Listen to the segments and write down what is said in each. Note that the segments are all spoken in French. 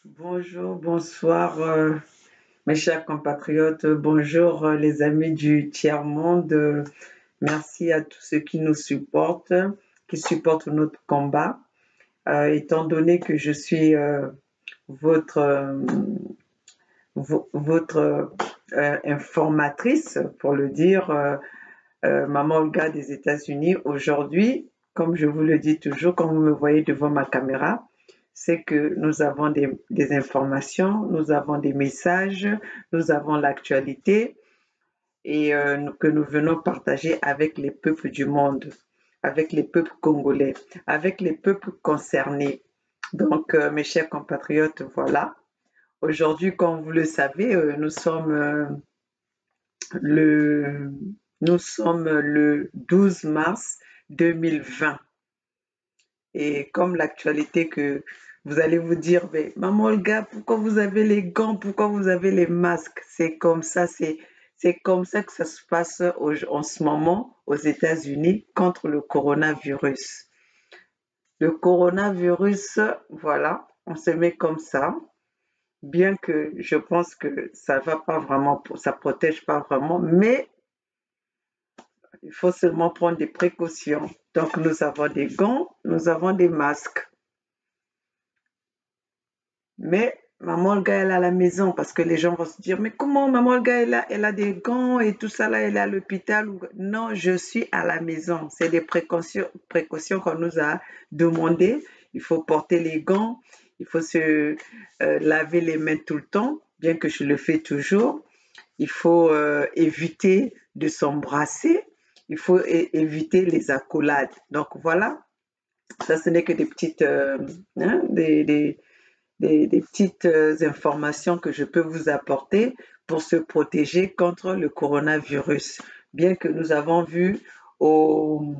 Bonjour, bonsoir, mes chers compatriotes. Bonjour, les amis du tiers-monde. Merci à tous ceux qui nous supportent, qui supportent notre combat. Étant donné que je suis votre, votre informatrice, pour le dire, Maman Olga des États-Unis, aujourd'hui, comme je vous le dis toujours, quand vous me voyez devant ma caméra, c'est que nous avons des informations, nous avons des messages, nous avons l'actualité et que nous venons partager avec les peuples du monde, avec les peuples congolais, avec les peuples concernés. Donc, mes chers compatriotes, voilà. Aujourd'hui, comme vous le savez, le, nous sommes le 12 mars 2020. Et comme l'actualité que vous allez vous dire, mais maman Olga, pourquoi vous avez les gants, pourquoi vous avez les masques? C'est comme ça que ça se passe en ce moment aux États-Unis contre le coronavirus. Le coronavirus, voilà, on se met comme ça, bien que je pense que ça va pas vraiment, ça protège pas vraiment, mais il faut seulement prendre des précautions. Donc nous avons des gants, nous avons des masques. Mais maman Olga, elle est à la maison parce que les gens vont se dire, mais comment maman Olga, elle a des gants et tout ça là, elle est à l'hôpital. Non, je suis à la maison. C'est des précautions qu'on nous a demandé. Il faut porter les gants, il faut se laver les mains tout le temps, bien que je le fais toujours. Il faut éviter de s'embrasser. Il faut éviter les accolades. Donc voilà, ça ce n'est que des petites, des petites informations que je peux vous apporter pour se protéger contre le coronavirus. Bien que au,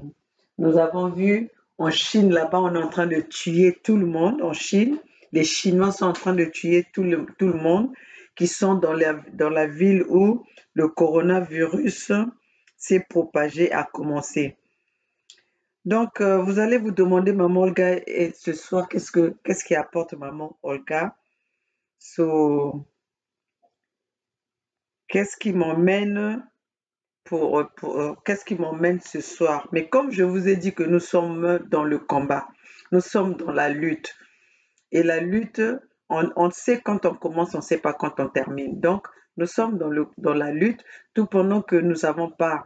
nous avons vu en Chine, là-bas, on est en train de tuer tout le monde. En Chine, les Chinois sont en train de tuer tout le monde qui sont dans la ville où le coronavirus s'est propagé, a commencé. Donc, vous allez vous demander, maman Olga, et ce soir, qu'est-ce qui apporte maman Olga? So, qu'est-ce qui m'emmène qu'est-ce qui m'emmène ce soir? Mais comme je vous ai dit que nous sommes dans le combat, nous sommes dans la lutte. Et la lutte, on sait quand on commence, on ne sait pas quand on termine. Donc, nous sommes dans la lutte, tout pendant que nous n'avons pas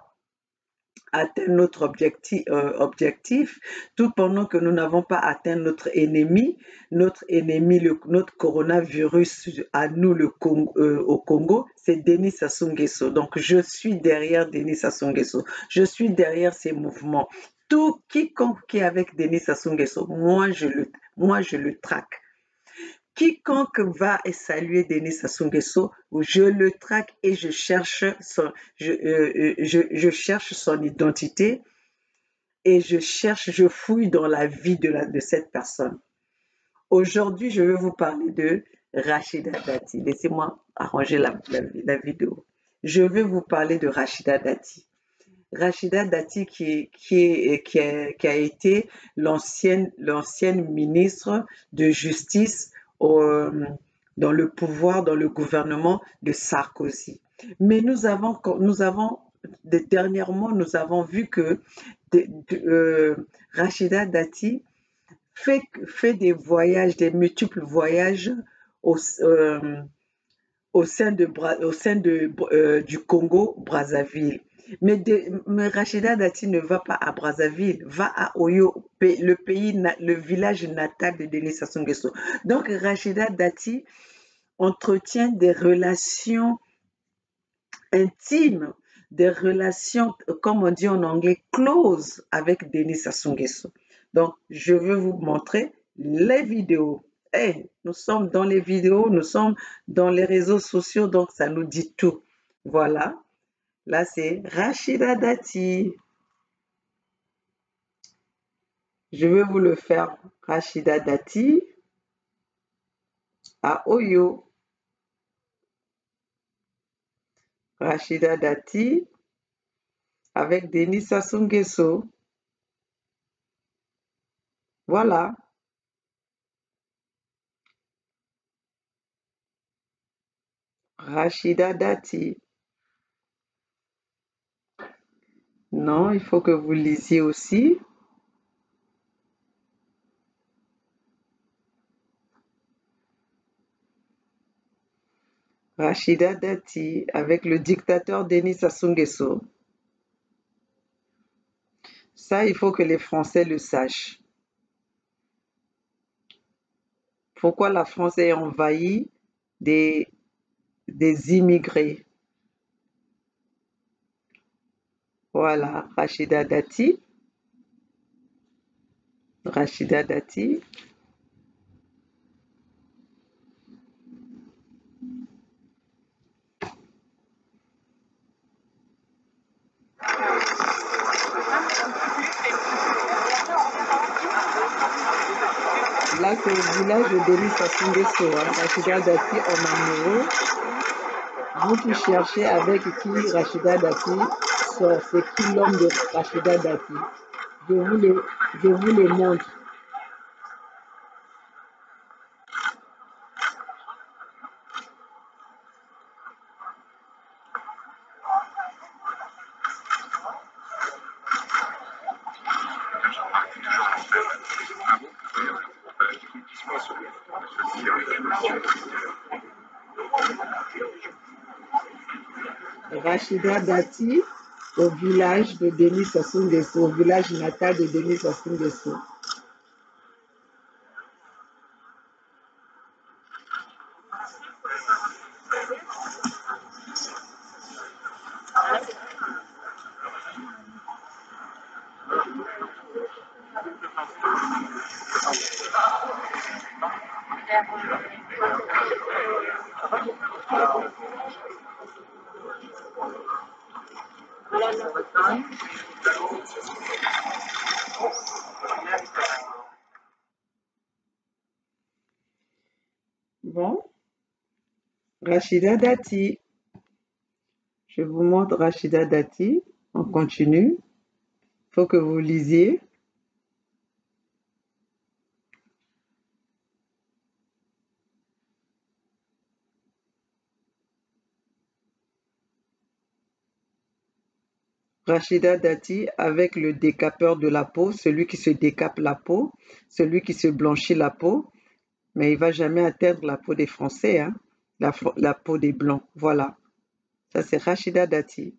atteint notre objectif, tout pendant que nous n'avons pas atteint notre ennemi, notre coronavirus à nous au Congo, c'est Denis Sassou Nguesso. Donc je suis derrière Denis Sassou Nguesso, je suis derrière ces mouvements. Tout quiconque qui est avec Denis Sassou Nguesso, moi je le traque. Quiconque va saluer Denis Sassou Nguesso, je le traque et je cherche son identité et je fouille dans la vie de cette personne. Aujourd'hui, je vais vous parler de Rachida Dati. Laissez-moi arranger la vidéo. Je vais vous parler de Rachida Dati. Rachida Dati qui a été l'ancienne ministre de Justice dans le pouvoir, dans le gouvernement de Sarkozy. Mais dernièrement, nous avons vu que Rachida Dati fait des voyages, des multiples voyages au, euh, au sein du Congo-Brazzaville. Mais Rachida Dati ne va pas à Brazzaville, va à Oyo, le village natal de Denis Sassou Nguesso. Donc Rachida Dati entretient des relations intimes, des relations, comme on dit en anglais, close avec Denis Sassou Nguesso. Donc, je vais vous montrer les vidéos. Hey, nous sommes dans les vidéos, nous sommes dans les réseaux sociaux, donc ça nous dit tout. Voilà. Là, c'est Rachida Dati. Je vais vous le faire. Rachida Dati à Oyo. Rachida Dati avec Denis Sassou Nguesso. Voilà. Rachida Dati. Non, il faut que vous lisiez aussi. Rachida Dati avec le dictateur Denis Sassou Nguesso. Ça, il faut que les Français le sachent. Pourquoi la France est envahie des, des immigrés? Voilà, Rachida Dati. Rachida Dati. Là, c'est le village de Denis Sassou Nguesso, hein. Rachida Dati en amoureux. Vous qui cherchez avec qui Rachida Dati sort, c'est qui l'homme de Rachida Dati? Je vous le, je vous le montre. Rachida Dati au village de Denis Sassou Nguesso, au village natal de Denis Sassou Nguesso. Bon, Rachida Dati. Je vous montre Rachida Dati. On continue. Il faut que vous lisiez. Rachida Dati avec le décapeur de la peau, celui qui se décape la peau, celui qui se blanchit la peau, mais il va jamais atteindre la peau des Français, hein, la peau des Blancs. Voilà. Ça, c'est Rachida Dati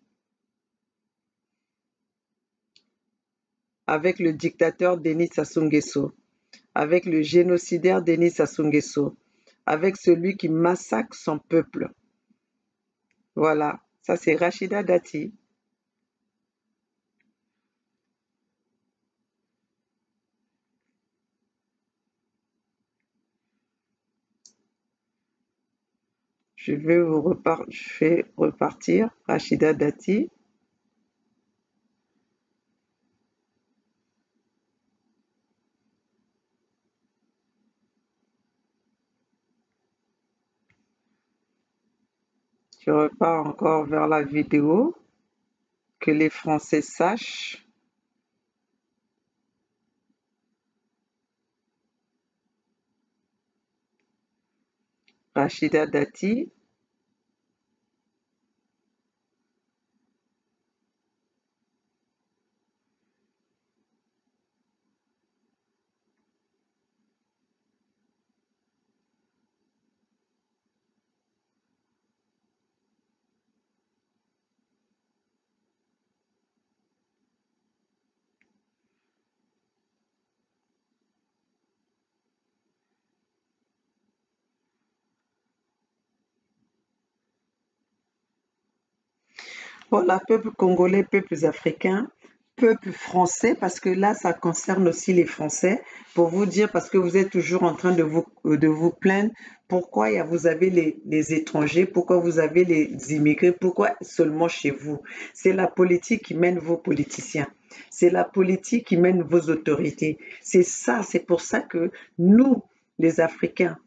avec le dictateur Denis Sassou Nguesso, avec le génocidaire Denis Sassou Nguesso, avec celui qui massacre son peuple. Voilà. Ça, c'est Rachida Dati. Je fais repartir Rachida Dati. Je repars encore vers la vidéo. Que les Français sachent. Rachida Dati. Voilà, peuple congolais, peuples africains, peuple français, parce que là, ça concerne aussi les Français, pour vous dire, parce que vous êtes toujours en train de vous plaindre, pourquoi vous avez les étrangers, pourquoi vous avez les immigrés, pourquoi seulement chez vous. C'est la politique qui mène vos politiciens. C'est la politique qui mène vos autorités. C'est ça, c'est pour ça que nous, les Africains,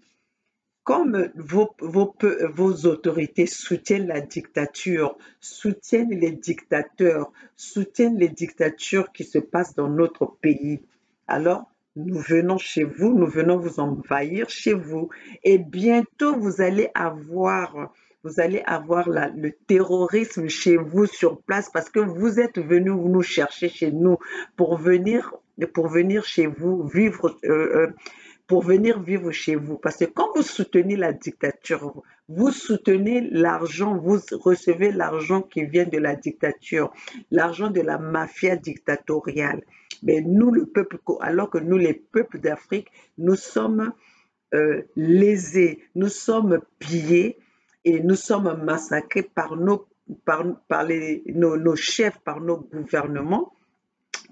comme vos autorités soutiennent la dictature, soutiennent les dictateurs, soutiennent les dictatures qui se passent dans notre pays, alors nous venons chez vous, nous venons vous envahir chez vous et bientôt vous allez avoir vous allez avoir le terrorisme chez vous sur place parce que vous êtes venus nous chercher chez nous pour venir, pour venir chez vous vivre. Pour venir vivre chez vous. Parce que quand vous soutenez la dictature, vous soutenez l'argent, vous recevez l'argent qui vient de la dictature, l'argent de la mafia dictatoriale. Mais nous, le peuple, alors que nous, les peuples d'Afrique, nous sommes lésés, nous sommes pillés et nous sommes massacrés par nos chefs, par nos gouvernements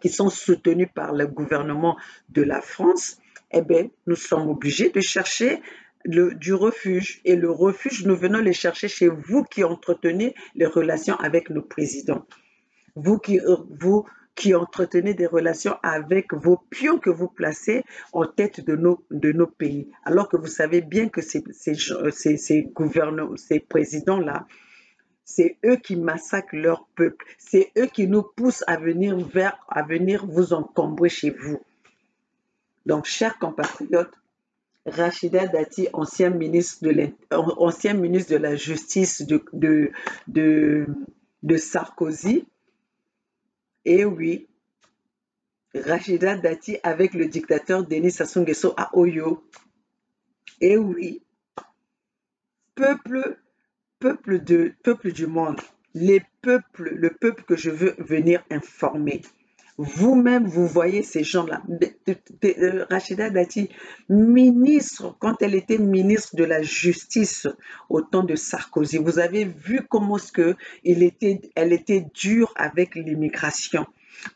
qui sont soutenus par le gouvernement de la France. Eh bien, nous sommes obligés de chercher du refuge. Et le refuge, nous venons le chercher chez vous qui entretenez les relations avec nos présidents. Vous qui entretenez des relations avec vos pions que vous placez en tête de nos pays. Alors que vous savez bien que ces présidents-là, c'est eux qui massacrent leur peuple. C'est eux qui nous poussent à venir vous encombrer chez vous. Donc, chers compatriotes, Rachida Dati, ancien ministre de la Justice de Sarkozy, et oui, Rachida Dati avec le dictateur Denis Sassou Nguesso à Oyo, et oui, peuple peuple du monde, le peuple que je veux venir informer. Vous-même, vous voyez ces gens-là. Rachida Dati, ministre, quand elle était ministre de la Justice au temps de Sarkozy, vous avez vu comment elle était dure avec l'immigration.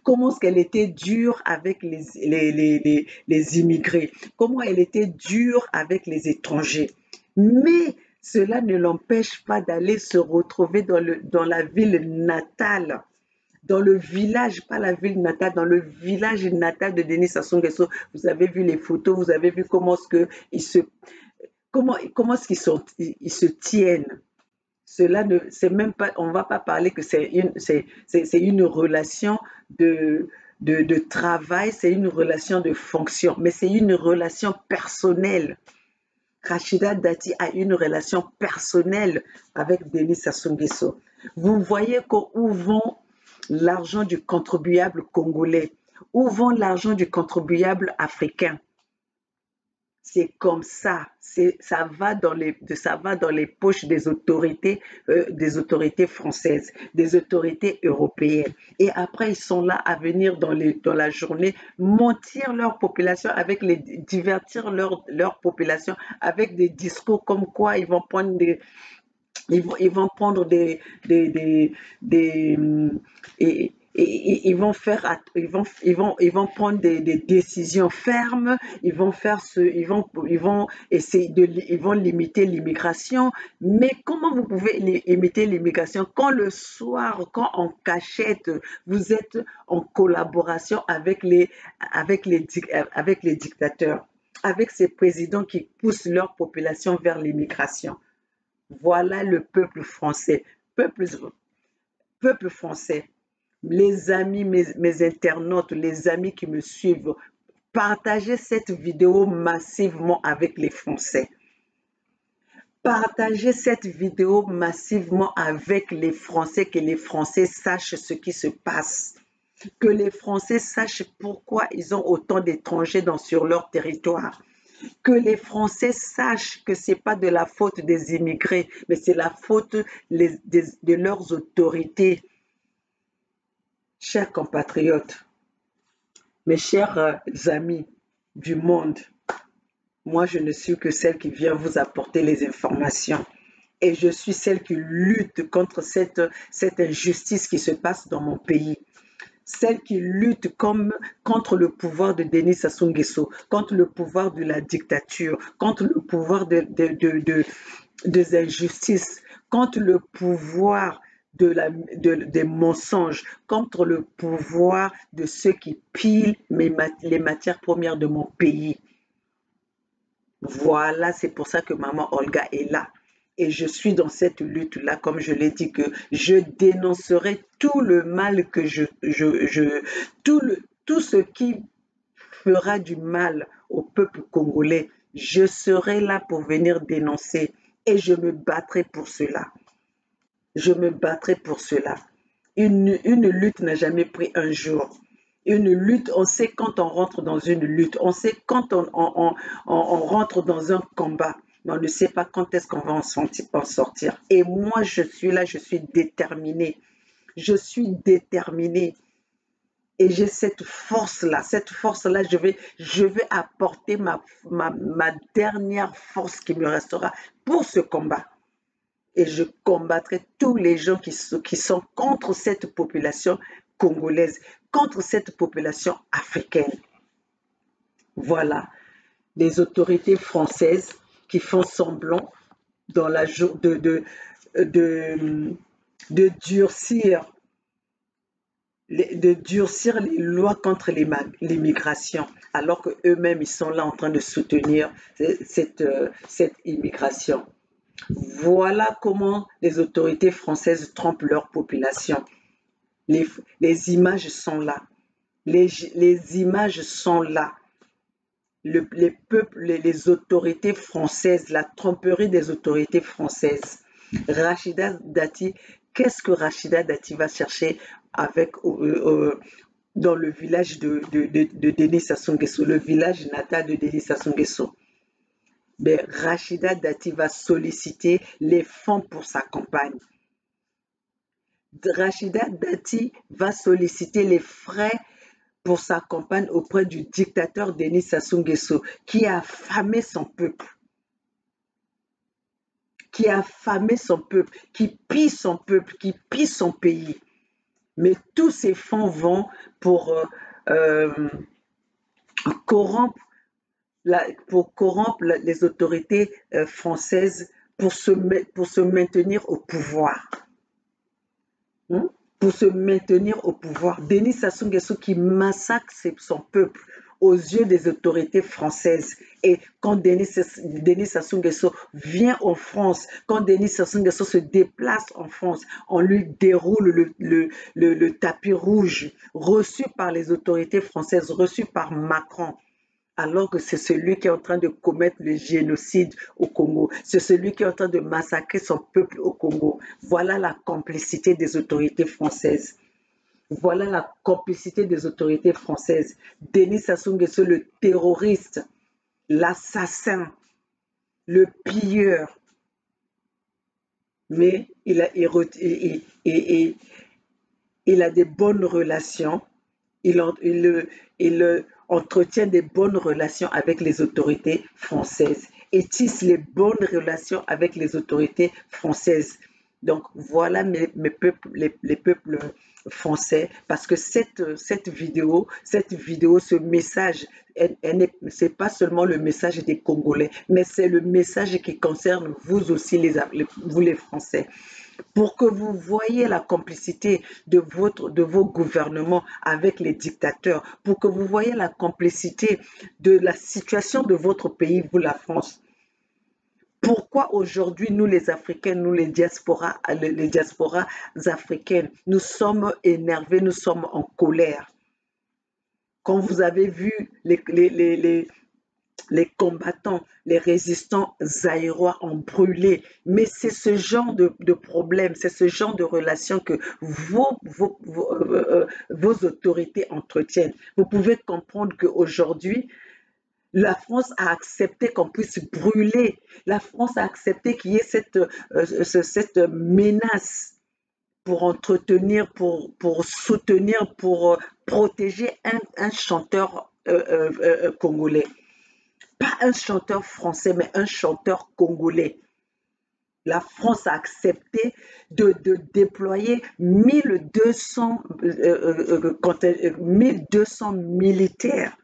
Comment est-ce qu'elle était dure avec les immigrés. Comment elle était dure avec les étrangers. Mais cela ne l'empêche pas d'aller se retrouver dans la ville natale, dans le village, pas la ville natale, dans le village natal de Denis Sassou Nguesso. Vous avez vu les photos, vous avez vu comment est-ce qu'ils se tiennent. Cela ne, c'est même pas, on va pas parler que c'est une relation de travail, c'est une relation de fonction, mais c'est une relation personnelle. Rachida Dati a une relation personnelle avec Denis Sassou Nguesso. Vous voyez où vont l'argent du contribuable congolais, où vont l'argent du contribuable africain. C'est comme ça, ça va dans les poches des autorités françaises, des autorités européennes. Et après, ils sont là à venir dans la journée mentir leur population divertir leur population avec des discours comme quoi ils vont prendre ils vont prendre ils vont prendre des décisions fermes, ils vont limiter l'immigration. Mais comment vous pouvez limiter l'immigration quand le soir, quand en cachette, vous êtes en collaboration avec les dictateurs, avec ces présidents qui poussent leur population vers l'immigration? Voilà le peuple français. Peuple, peuple français, les amis, mes internautes, les amis qui me suivent, partagez cette vidéo massivement avec les Français. Partagez cette vidéo massivement avec les Français, que les Français sachent ce qui se passe. Que les Français sachent pourquoi ils ont autant d'étrangers sur leur territoire. Que les Français sachent que ce n'est pas de la faute des immigrés, mais c'est la faute de leurs autorités. Chers compatriotes, mes chers amis du monde, moi je ne suis que celle qui vient vous apporter les informations. Et je suis celle qui lutte contre cette injustice qui se passe dans mon pays. Celle qui lutte contre le pouvoir de Denis Sassou Nguesso, contre le pouvoir de la dictature, contre le pouvoir des injustices, contre le pouvoir des mensonges, contre le pouvoir de ceux qui pillent les matières premières de mon pays. Voilà, c'est pour ça que maman Olga est là. Et je suis dans cette lutte-là, comme je l'ai dit, que je dénoncerai tout le mal tout ce qui fera du mal au peuple congolais. Je serai là pour venir dénoncer. Et je me battrai pour cela. Je me battrai pour cela. Une lutte n'a jamais pris un jour. Une lutte, on sait quand on rentre dans une lutte, on sait quand on rentre dans un combat, mais on ne sait pas quand est-ce qu'on va en sortir. Et moi, je suis là, je suis déterminée. Je suis déterminée. Et j'ai cette force-là, je vais apporter ma dernière force qui me restera pour ce combat. Et je combattrai tous les gens qui sont contre cette population congolaise, contre cette population africaine. Voilà, les autorités françaises qui font semblant dans la de, de durcir de durcir les lois contre l'immigration, alors qu'eux-mêmes, ils sont là en train de soutenir cette immigration. Voilà comment les autorités françaises trompent leur population. Les images sont là. Les images sont là. Les peuples, les autorités françaises, la tromperie des autorités françaises. Rachida Dati, qu'est-ce que Rachida Dati va chercher avec, dans le village de Denis Sassou Nguesso, le village natal de Denis Sassou Nguesso? Ben, Rachida Dati va solliciter les fonds pour sa campagne. Rachida Dati va solliciter les frais pour sa campagne auprès du dictateur Denis Sassou Nguesso, qui a affamé son peuple, qui pille son peuple, qui pille son pays. Mais tous ces fonds vont pour corrompre les autorités françaises pour se maintenir au pouvoir. Pour se maintenir au pouvoir. Denis Sassou Nguesso qui massacre son peuple aux yeux des autorités françaises. Et quand Denis Sassou Nguesso vient en France, quand Denis Sassou Nguesso se déplace en France, on lui déroule le tapis rouge reçu par les autorités françaises, reçu par Macron. Alors que c'est celui qui est en train de commettre le génocide au Congo. C'est celui qui est en train de massacrer son peuple au Congo. Voilà la complicité des autorités françaises. Voilà la complicité des autorités françaises. Denis Sassou Nguesso, le terroriste, l'assassin, le pilleur. Mais il a des bonnes relations. Il entretient des bonnes relations avec les autorités françaises et tisse les bonnes relations avec les autorités françaises. Donc voilà les peuples français, parce que cette vidéo, ce message, c'est pas seulement le message des Congolais, mais c'est le message qui concerne vous aussi, vous les Français, pour que vous voyez la complicité de vos gouvernements avec les dictateurs, pour que vous voyez la complicité de la situation de votre pays, vous la France. Pourquoi aujourd'hui, nous les Africains, nous les diasporas africaines, nous sommes énervés, nous sommes en colère? Quand vous avez vu les combattants, les résistants zaïrois ont brûlé. Mais c'est ce genre de problème, c'est ce genre de relation que vos autorités entretiennent. Vous pouvez comprendre qu'aujourd'hui, la France a accepté qu'on puisse brûler. La France a accepté qu'il y ait cette menace pour entretenir, pour soutenir, pour protéger un chanteur congolais. Pas un chanteur français, mais un chanteur congolais. La France a accepté de déployer 1200 militaires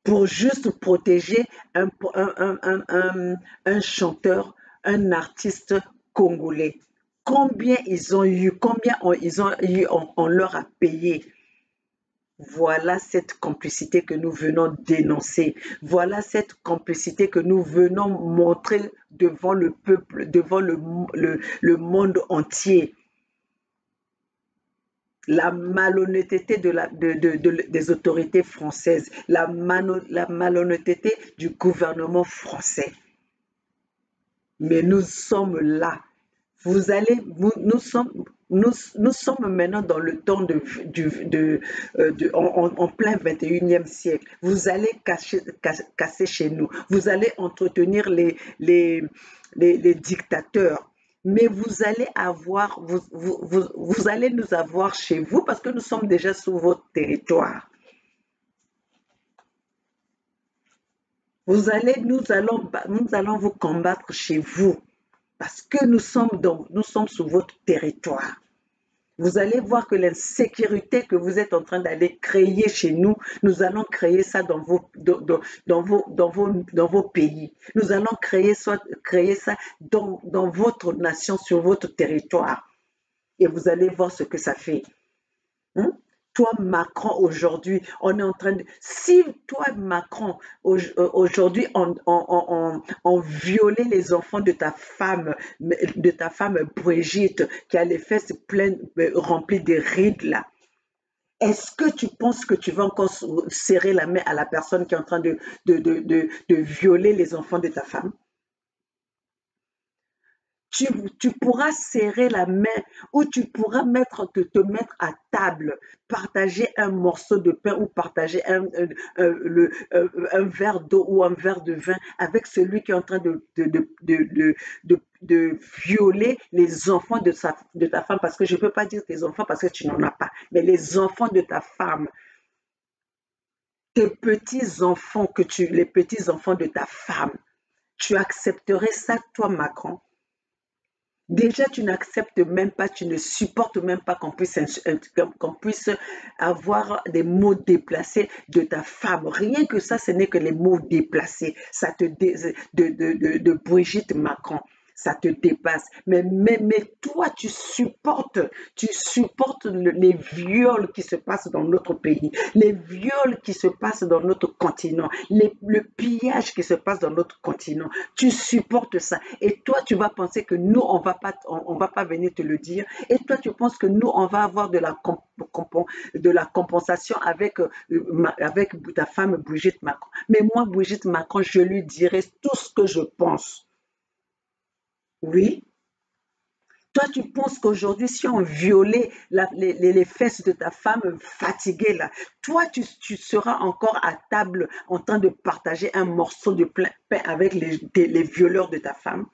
pour juste protéger un chanteur, un artiste congolais. Combien ils ont eu, on leur a payé. Voilà cette complicité que nous venons dénoncer. Voilà cette complicité que nous venons montrer devant le peuple, devant le monde entier. La malhonnêteté des autorités françaises, la malhonnêteté du gouvernement français. Mais nous sommes là. Nous sommes maintenant dans le temps en plein 21e siècle. Vous allez casser chez nous. Vous allez entretenir les dictateurs. Mais vous allez nous avoir chez vous parce que nous sommes déjà sur votre territoire. Nous allons vous combattre chez vous parce que nous sommes sur votre territoire. Vous allez voir que l'insécurité que vous êtes en train d'aller créer chez nous, nous allons créer ça dans vos pays. Nous allons créer ça dans votre nation, sur votre territoire. Et vous allez voir ce que ça fait. Hein? Toi, Macron, aujourd'hui, on est en train de... Si toi, Macron, aujourd'hui, on violait les enfants de ta femme Brigitte, qui a les fesses pleines, remplies de rides, là, est-ce que tu penses que tu vas encore serrer la main à la personne qui est en train de violer les enfants de ta femme? Tu pourras serrer la main ou tu pourras te mettre à table, partager un morceau de pain ou partager un verre d'eau ou un verre de vin avec celui qui est en train de violer les enfants de ta femme, parce que je ne peux pas dire tes enfants parce que tu n'en as pas, mais les enfants de ta femme, tes petits-enfants les petits-enfants de ta femme. Tu accepterais ça, toi, Macron? Déjà, tu n'acceptes même pas, tu ne supportes même pas qu'on puisse avoir des mots déplacés de ta femme. Rien que ça, ce n'est que les mots déplacés. Ça te de Brigitte Macron. Ça te dépasse. Mais toi, tu supportes les viols qui se passent dans notre pays, les viols qui se passent dans notre continent, le pillage qui se passe dans notre continent. Tu supportes ça. Et toi, tu vas penser que nous, on va pas venir te le dire. Et toi, tu penses que nous, on va avoir de la compensation avec ta femme Brigitte Macron. Mais moi, Brigitte Macron, je lui dirai tout ce que je pense. Oui. Toi, tu penses qu'aujourd'hui, si on violait les fesses de ta femme fatiguée, là, toi, tu seras encore à table en train de partager un morceau de pain avec les violeurs de ta femme,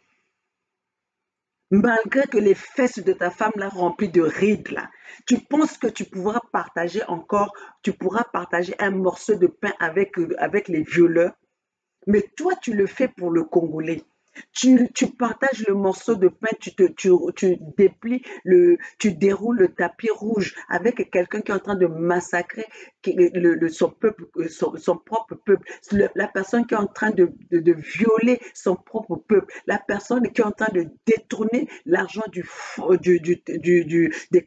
malgré que les fesses de ta femme, là, remplies de rides, là. Tu penses que tu pourras partager un morceau de pain avec les violeurs, mais toi, tu le fais pour le Congolais. Tu partages le morceau de pain, tu déplies tu déroules le tapis rouge avec quelqu'un qui est en train de massacrer son peuple, son propre peuple, la personne qui est en train de violer son propre peuple, la personne qui est en train de détourner l'argent des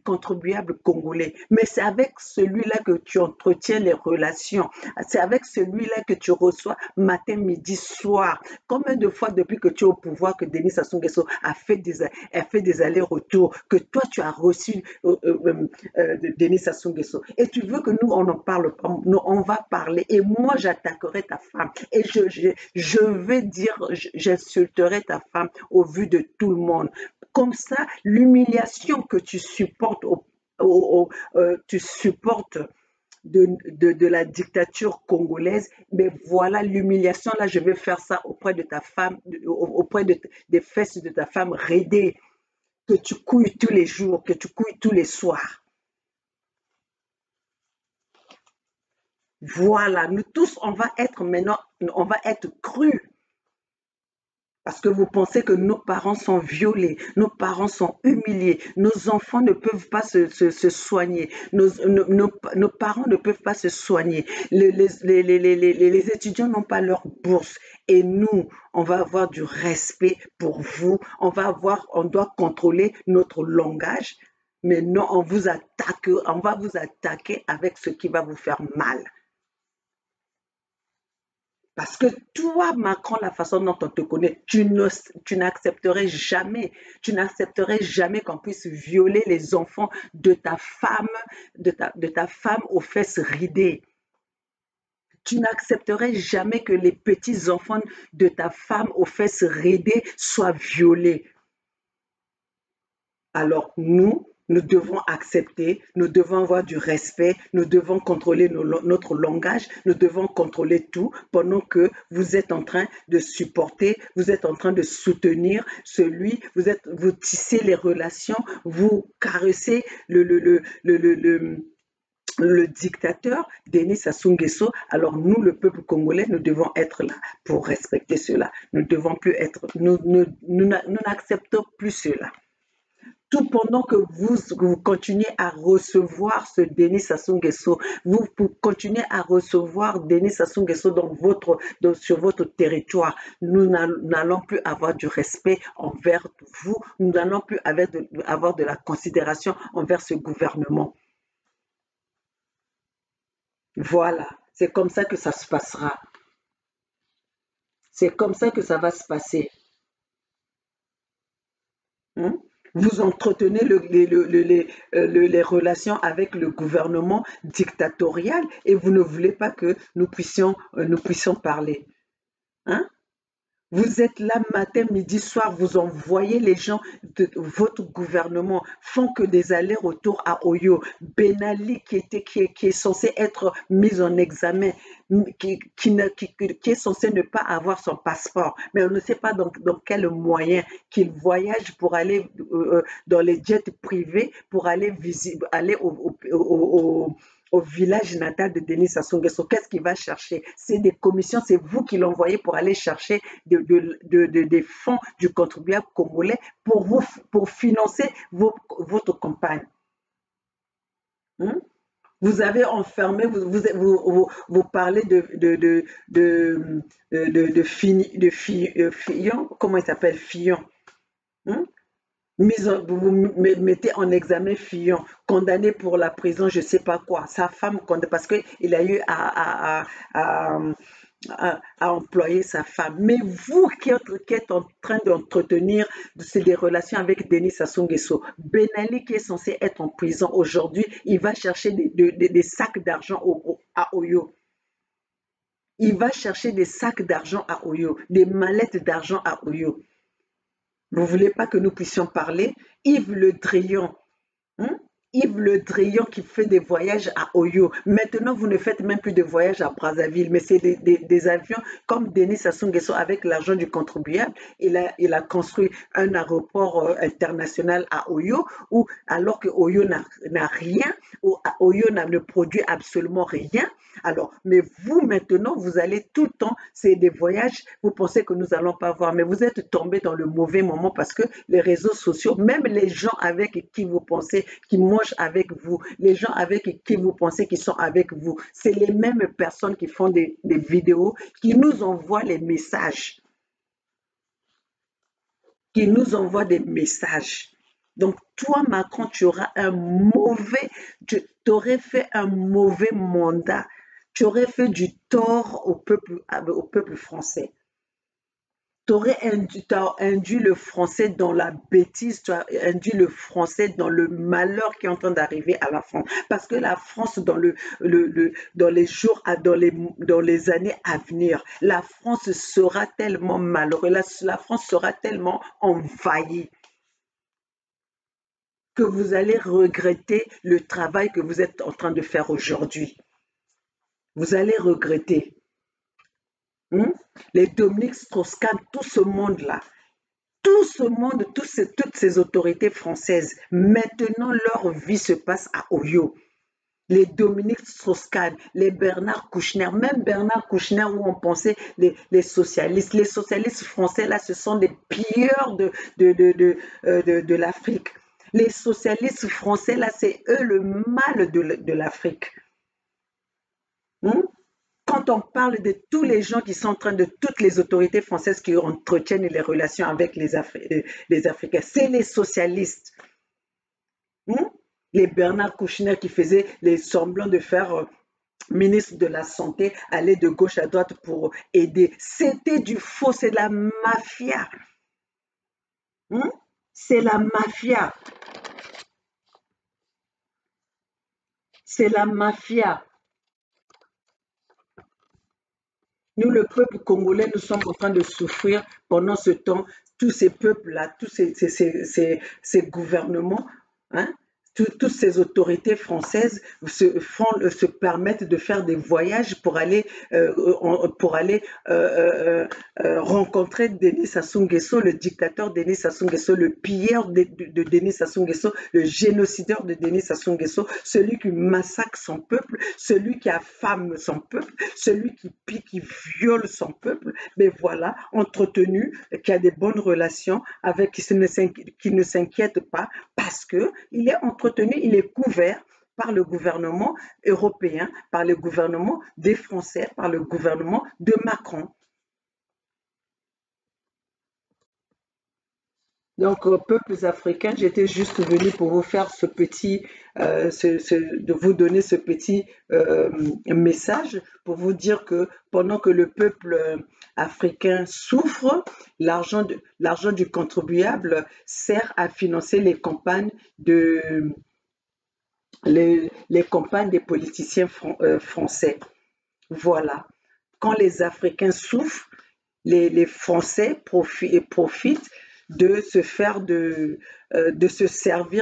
contribuables congolais. Mais c'est avec celui-là que tu entretiens les relations. C'est avec celui-là que tu reçois matin, midi, soir. Combien de fois depuis que tu es au pouvoir que Denis Sassou Nguesso a fait des allers-retours, que toi tu as reçu de Denis Sassou Nguesso. Et tu veux que nous, on n'en parle pas. Nous, on va parler. Et moi, j'attaquerai ta femme. Et je vais dire, j'insulterai ta femme au vu de tout le monde. Comme ça, l'humiliation que tu supportes tu supportes de la dictature congolaise, mais voilà l'humiliation, là, je vais faire ça auprès de ta femme, des fesses de ta femme raidée, que tu couilles tous les jours, que tu couilles tous les soirs. Voilà, nous tous, on va être maintenant, on va être crus. Parce que vous pensez que nos parents sont violés, nos parents sont humiliés, nos enfants ne peuvent pas se soigner, nos parents ne peuvent pas se soigner, les étudiants n'ont pas leur bourse. Et nous, on va avoir du respect pour vous, on doit contrôler notre langage, mais non, on va vous attaquer avec ce qui va vous faire mal. Parce que toi, Macron, la façon dont on te connaît, tu n'accepterais jamais qu'on puisse violer les enfants de ta femme aux fesses ridées. Tu n'accepterais jamais que les petits-enfants de ta femme aux fesses raidées soient violés. Alors nous devons accepter, nous devons avoir du respect, nous devons contrôler notre langage, nous devons contrôler tout pendant que vous êtes en train de supporter, vous êtes en train de soutenir vous tissez les relations, vous caressez le dictateur Denis Sassou Nguesso. Alors nous, le peuple congolais, nous devons être là pour respecter cela. Nous devons plus être, nous n'acceptons plus cela. Tout pendant que vous continuez à recevoir ce Denis Sassou Nguesso, vous continuez à recevoir Denis Sassou Nguesso sur votre territoire, nous n'allons plus avoir du respect envers vous, nous n'allons plus avoir de la considération envers ce gouvernement. Voilà, c'est comme ça que ça se passera. C'est comme ça que ça va se passer. Hein? Vous entretenez les relations avec le gouvernement dictatorial et vous ne voulez pas que nous puissions parler. Hein? Vous êtes là matin, midi, soir, vous envoyez les gens de votre gouvernement, font que des allers-retours à Oyo. Ben Ali qui est censé être mis en examen, qui est censé ne pas avoir son passeport, mais on ne sait pas dans quel moyen qu'il voyage pour aller dans les jets privés, pour aller au village natal de Denis Sassou Nguesso. Qu'est-ce qu'il va chercher? C'est des commissions, c'est vous qui l'envoyez pour aller chercher des fonds du contribuable congolais pour financer votre campagne. Hein? Vous avez enfermé, vous parlez de Fillon, comment il s'appelle Fillon? Hein? Vous mettez en examen Fillon, condamné pour la prison, je ne sais pas quoi. Sa femme, parce qu'il a eu à employer sa femme. Mais vous qui êtes en train d'entretenir des relations avec Denis Sassou Nguesso, Ben Ali qui est censé être en prison aujourd'hui, il va chercher des sacs d'argent à Oyo. Il va chercher des sacs d'argent à Oyo, des mallettes d'argent à Oyo. Vous ne voulez pas que nous puissions parler? Yves Le Drian, hein? Yves Le Drian qui fait des voyages à Oyo. Maintenant, vous ne faites même plus de voyages à Brazzaville, mais c'est des avions comme Denis Sassou Nguesso avec l'argent du contribuable. Il a construit un aéroport international à Oyo, alors que Oyo n'a rien, Oyo ne produit absolument rien. Alors, mais vous maintenant, vous allez tout le temps, c'est des voyages, vous pensez que nous n'allons pas voir, mais vous êtes tombé dans le mauvais moment parce que les réseaux sociaux, même les gens avec qui vous pensez, qui mangent avec vous, les gens avec qui vous pensez qui sont avec vous, c'est les mêmes personnes qui font des vidéos, qui nous envoient les messages, qui nous envoient des messages. Donc, toi, Macron, tu aurais fait un mauvais mandat. Tu aurais fait du tort au peuple français. Tu aurais induit le français dans la bêtise, tu as induit le français dans le malheur qui est en train d'arriver à la France. Parce que la France, dans les jours, dans les années à venir, la France sera tellement malheureuse, la France sera tellement envahie que vous allez regretter le travail que vous êtes en train de faire aujourd'hui. Vous allez regretter. Hmm? Les Dominique Strauss-Kahn, tout ce monde-là, tout ce monde, toutes ces autorités françaises, maintenant leur vie se passe à Oyo. Les Dominique Strauss-Kahn, les Bernard Kouchner, même Bernard Kouchner où on pensait les socialistes. Les socialistes français, là, ce sont des pilleurs de l'Afrique. Les socialistes français, là, c'est eux le mal de l'Afrique. Hmm? Quand on parle de tous les gens qui sont en train de toutes les autorités françaises qui entretiennent les relations avec les Africains, c'est les socialistes. Hmm? Les Bernard Kouchner qui faisaient les semblants de faire ministre de la Santé, aller de gauche à droite pour aider. C'était du faux, c'est la mafia. Hmm? C'est la mafia. C'est la mafia. Nous, le peuple congolais, nous sommes en train de souffrir pendant ce temps. Tous ces peuples-là, tous ces gouvernements, hein, toutes ces autorités françaises se permettent de faire des voyages pour aller rencontrer Denis Sassou Nguesso, le dictateur Denis Sassou Nguesso, le pilleur de Denis Sassou Nguesso, le génocideur de Denis Sassou Nguesso, celui qui massacre son peuple, celui qui affame son peuple, celui qui pique, qui viole son peuple, mais voilà, entretenu, qui a des bonnes relations avec, qui ne s'inquiète pas parce que il est entretenu, il est couvert par le gouvernement européen, par le gouvernement des Français, par le gouvernement de Macron. Donc, peuples africains, j'étais juste venue pour vous faire de vous donner ce petit message pour vous dire que pendant que le peuple africain souffre, l'argent du contribuable sert à financer les campagnes des politiciens français. Voilà. Quand les Africains souffrent, les Français profitent de se servir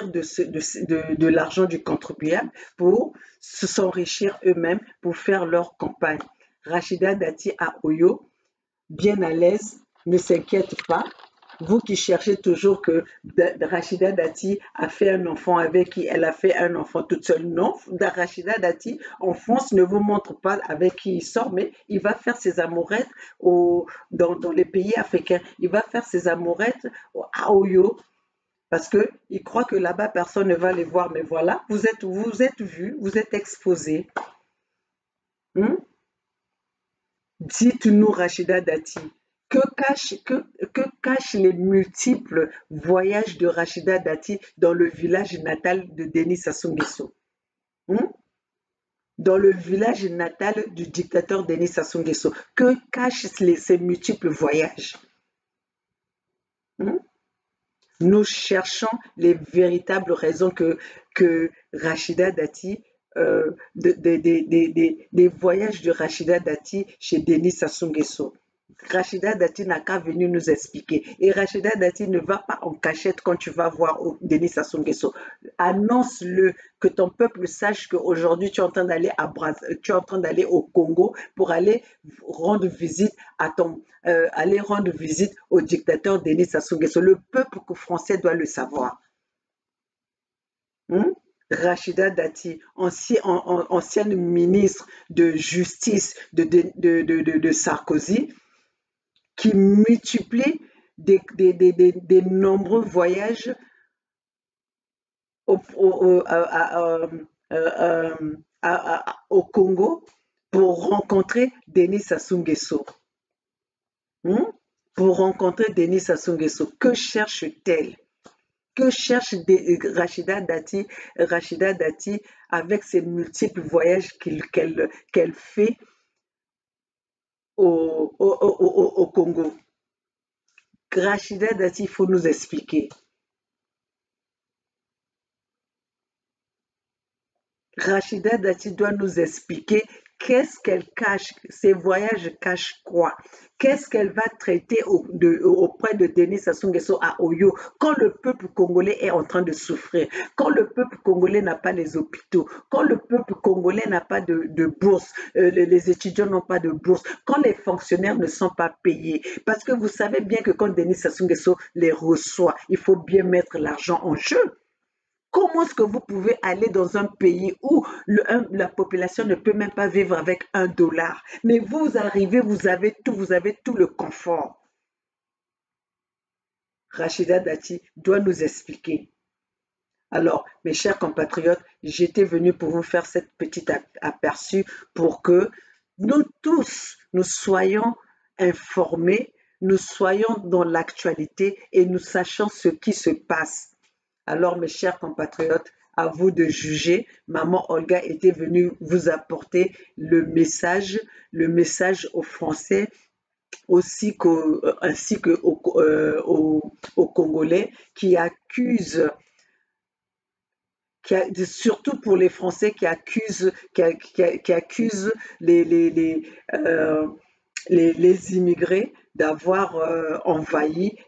de l'argent du contribuable pour s'enrichir eux-mêmes, pour faire leur campagne. Rachida Dati à Oyo, bien à l'aise, ne s'inquiète pas. Vous qui cherchez toujours que Rachida Dati a fait un enfant avec qui elle a fait un enfant toute seule, non, Rachida Dati en France ne vous montre pas avec qui il sort, mais il va faire ses amourettes dans les pays africains. Il va faire ses amourettes à Oyo parce qu'il croit que là-bas personne ne va les voir. Mais voilà, vous êtes vus, vous êtes exposés. Hmm? Dites-nous, Rachida Dati, que cachent les multiples voyages de Rachida Dati dans le village natal de Denis Sassou Nguesso? Hmm? Dans le village natal du dictateur Denis Sassou Nguesso, que cachent ces multiples voyages? Hmm? Nous cherchons les véritables raisons que Rachida Dati, des voyages de Rachida Dati chez Denis Sassou Nguesso. Rachida Dati n'a qu'à venir nous expliquer. Et Rachida Dati ne va pas en cachette quand tu vas voir Denis Sassou Nguesso. Annonce-le, que ton peuple sache qu'aujourd'hui tu es en train d'aller tu es en train d'aller au Congo pour aller rendre visite aller rendre visite au dictateur Denis Sassou Nguesso. Le peuple français doit le savoir. Hmm? Rachida Dati, ancienne ministre de justice de Sarkozy, qui multiplie des nombreux voyages au Congo pour rencontrer Denis Sassou Nguesso. Hmm? Pour rencontrer Denis Sassou Nguesso. Que cherche-t-elle? Que cherche Rachida Dati avec ses multiples voyages qu'elle fait au Congo? Rachida Dati, il faut nous expliquer. Rachida Dati doit nous expliquer qu'est-ce qu'elle cache, ces voyages cachent quoi? Qu'est-ce qu'elle va traiter auprès de Denis Sassou Nguesso à Oyo quand le peuple congolais est en train de souffrir, quand le peuple congolais n'a pas les hôpitaux, quand le peuple congolais n'a pas de bourse, les étudiants n'ont pas de bourse, quand les fonctionnaires ne sont pas payés. Parce que vous savez bien que quand Denis Sassou Nguesso les reçoit, il faut bien mettre l'argent en jeu. Comment est-ce que vous pouvez aller dans un pays où la population ne peut même pas vivre avec $1, mais vous arrivez, vous avez tout le confort? Rachida Dati doit nous expliquer. Alors, mes chers compatriotes, j'étais venue pour vous faire cette petite aperçu pour que nous tous, nous soyons informés, nous soyons dans l'actualité et nous sachions ce qui se passe. Alors, mes chers compatriotes, à vous de juger. Maman Olga était venue vous apporter le message aux Français ainsi qu'aux Congolais surtout pour les Français qui accusent les les immigrés d'avoir envahi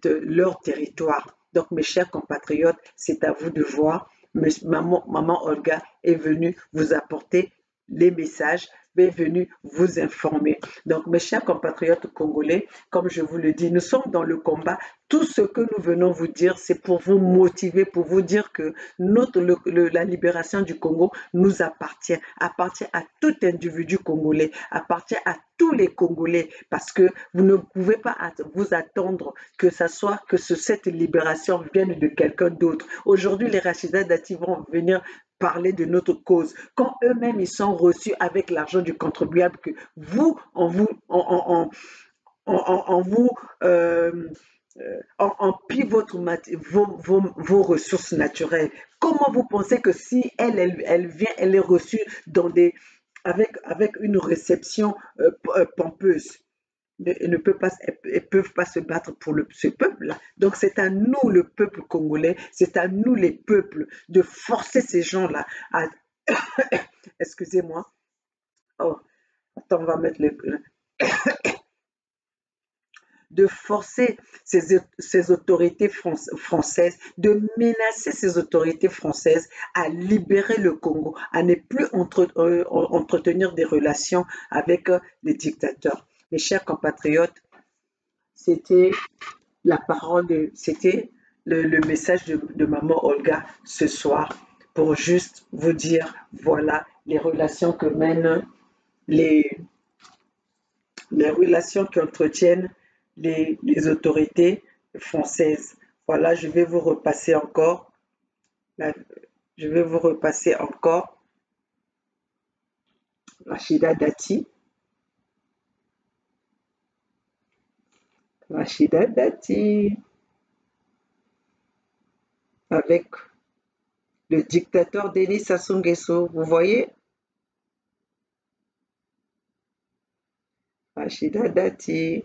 leur territoire. Donc, mes chers compatriotes, c'est à vous de voir. Maman Olga est venue vous apporter les messages, est venue vous informer. Donc, mes chers compatriotes congolais, comme je vous le dis, nous sommes dans le combat. Tout ce que nous venons vous dire, c'est pour vous motiver, pour vous dire que la libération du Congo nous appartient à tout individu congolais, appartient à tous les Congolais, parce que vous ne pouvez pas vous attendre que cette libération vienne de quelqu'un d'autre. Aujourd'hui, les Rachida Dati vont venir parler de notre cause, quand eux-mêmes ils sont reçus avec l'argent du contribuable que vous, en vous en pille vos ressources naturelles. Comment vous pensez que si elle vient, elle est reçue avec une réception pompeuse? Elles ne peuvent pas se battre pour ce peuple-là. Donc c'est à nous, le peuple congolais, c'est à nous, les peuples, de forcer ces gens-là à... Excusez-moi. Oh, attends, on va mettre de forcer ces autorités françaises, de menacer ces autorités françaises à libérer le Congo, à ne plus entretenir des relations avec les dictateurs. Mes chers compatriotes, c'était c'était le message de maman Olga ce soir pour juste vous dire, voilà les relations que mènent les, les relations qu'entretiennent les autorités françaises. Voilà, la- je vais vous repasser encore Rachida Dati. Rachida Dati avec le dictateur Denis Sassou Nguesso. Vous voyez? Rachida Dati.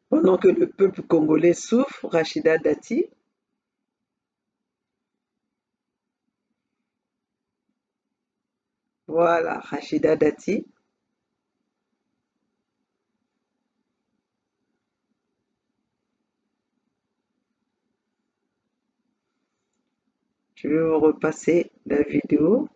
Pendant que le peuple congolais souffre, Rachida Dati. Voilà, Rachida Dati. Je vais vous repasser la vidéo.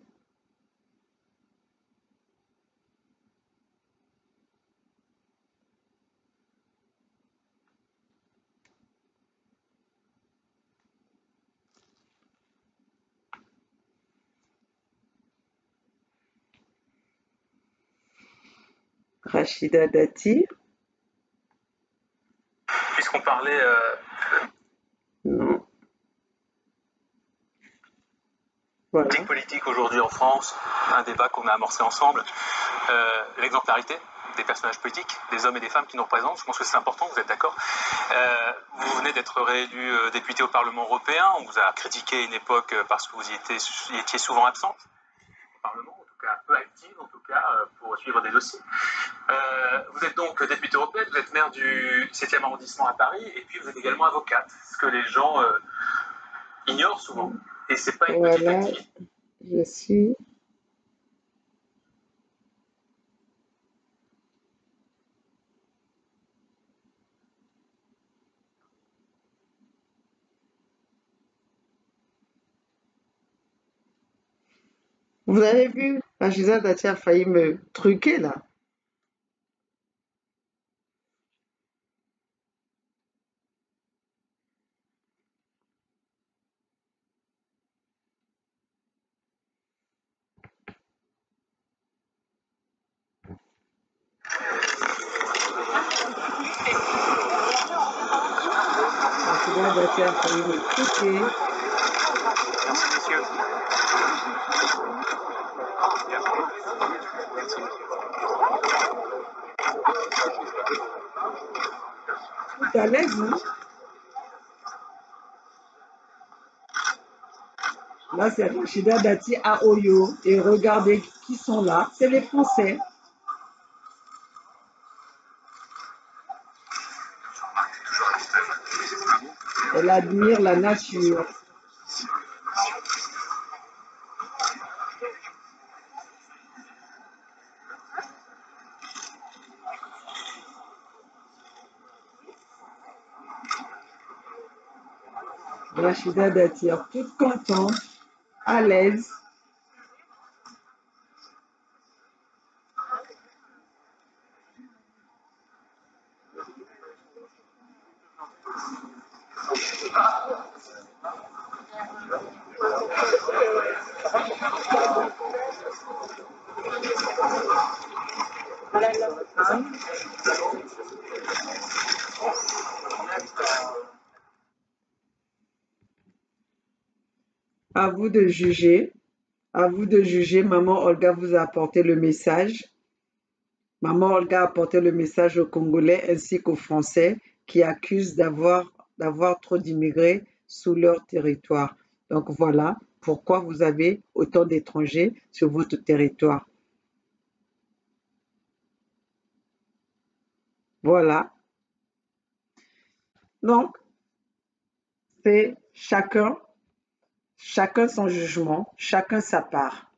Rachida Dati. Puisqu'on parlait Non. Voilà. politique aujourd'hui en France, un débat qu'on a amorcé ensemble, l'exemplarité des personnages politiques, des hommes et des femmes qui nous représentent. Je pense que c'est important, vous êtes d'accord. Vous venez d'être réélu député au Parlement européen. On vous a critiqué à une époque parce que vous y étiez souvent absente au Parlement, en tout cas peu active, en tout cas pour suivre des dossiers. Vous êtes donc députée européenne, vous êtes maire du 7e arrondissement à Paris, et puis vous êtes également avocate, ce que les gens ignorent souvent. Et c'est pas une petite activité. Je suis... Vous avez vu, Rachida Dati a failli me truquer là. Rachida Dati a failli me truquer. Merci, messieurs. Tout à l'aise, hein? Là, c'est Rachida Dati à Oyo. Et regardez qui sont là. C'est les Français. Elle admire la nature. Rachida Dati, toute contente, à l'aise. À vous de juger. À vous de juger. Maman Olga vous a apporté le message. Maman Olga a apporté le message aux Congolais ainsi qu'aux Français qui accusent d'avoir trop d'immigrés sous leur territoire. Donc voilà pourquoi vous avez autant d'étrangers sur votre territoire. Voilà. Donc, c'est chacun son jugement, chacun sa part.